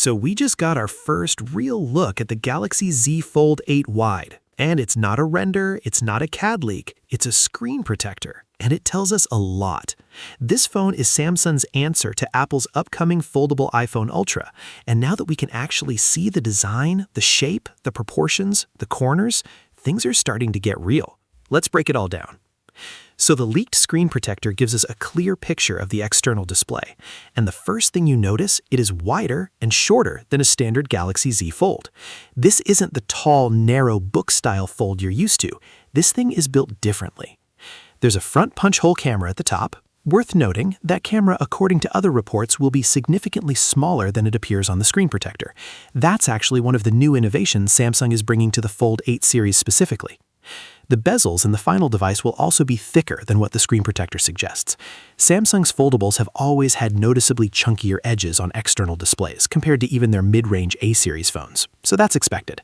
So we just got our first real look at the Galaxy Z Fold 8 Wide. And it's not a render, it's not a CAD leak, it's a screen protector. And it tells us a lot. This phone is Samsung's answer to Apple's upcoming foldable iPhone Ultra. And now that we can actually see the design, the shape, the proportions, the corners, things are starting to get real. Let's break it all down. So the leaked screen protector gives us a clear picture of the external display. And the first thing you notice, it is wider and shorter than a standard Galaxy Z Fold. This isn't the tall, narrow book-style fold you're used to. This thing is built differently. There's a front punch-hole camera at the top. Worth noting, that camera, according to other reports, will be significantly smaller than it appears on the screen protector. That's actually one of the new innovations Samsung is bringing to the Fold 8 series specifically. The bezels in the final device will also be thicker than what the screen protector suggests. Samsung's foldables have always had noticeably chunkier edges on external displays compared to even their mid-range A-series phones, so that's expected.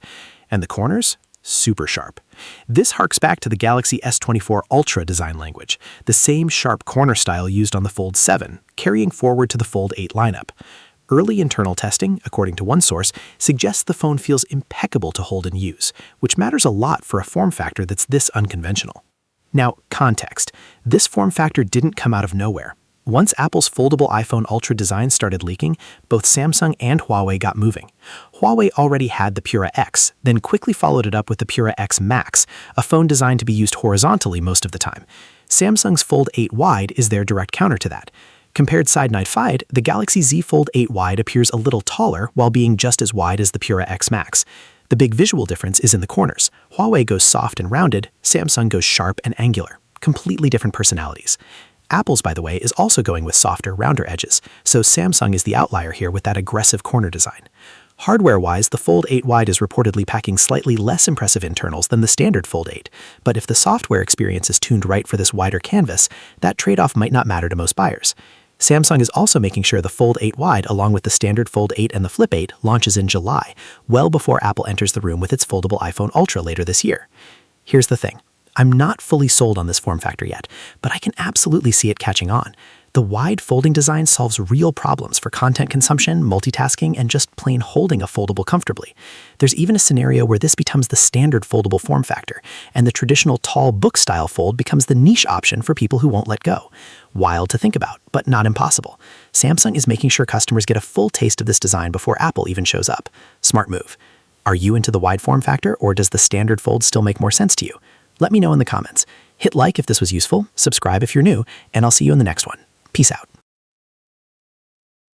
And the corners? Super sharp. This harks back to the Galaxy S24 Ultra design language, the same sharp corner style used on the Fold 7, carrying forward to the Fold 8 lineup. Early internal testing, according to one source, suggests the phone feels impeccable to hold and use, which matters a lot for a form factor that's this unconventional. Now, context. This form factor didn't come out of nowhere. Once Apple's foldable iPhone Ultra design started leaking, both Samsung and Huawei got moving. Huawei already had the Pura X, then quickly followed it up with the Pura X Max, a phone designed to be used horizontally most of the time. Samsung's Fold 8 Wide is their direct counter to that. Compared side-by-side, the Galaxy Z Fold 8 Wide appears a little taller while being just as wide as the Pura X Max. The big visual difference is in the corners. Huawei goes soft and rounded, Samsung goes sharp and angular. Completely different personalities. Apple's, by the way, is also going with softer, rounder edges, so Samsung is the outlier here with that aggressive corner design. Hardware-wise, the Fold 8 Wide is reportedly packing slightly less impressive internals than the standard Fold 8, but if the software experience is tuned right for this wider canvas, that trade-off might not matter to most buyers. Samsung is also making sure the Fold 8 Wide, along with the standard Fold 8 and the Flip 8, launches in July, well before Apple enters the room with its foldable iPhone Ultra later this year. Here's the thing. I'm not fully sold on this form factor yet, but I can absolutely see it catching on. The wide folding design solves real problems for content consumption, multitasking, and just plain holding a foldable comfortably. There's even a scenario where this becomes the standard foldable form factor, and the traditional tall book-style fold becomes the niche option for people who won't let go. Wild to think about, but not impossible. Samsung is making sure customers get a full taste of this design before Apple even shows up. Smart move. Are you into the wide form factor, or does the standard fold still make more sense to you? Let me know in the comments. Hit like if this was useful, subscribe if you're new, and I'll see you in the next one. Peace out.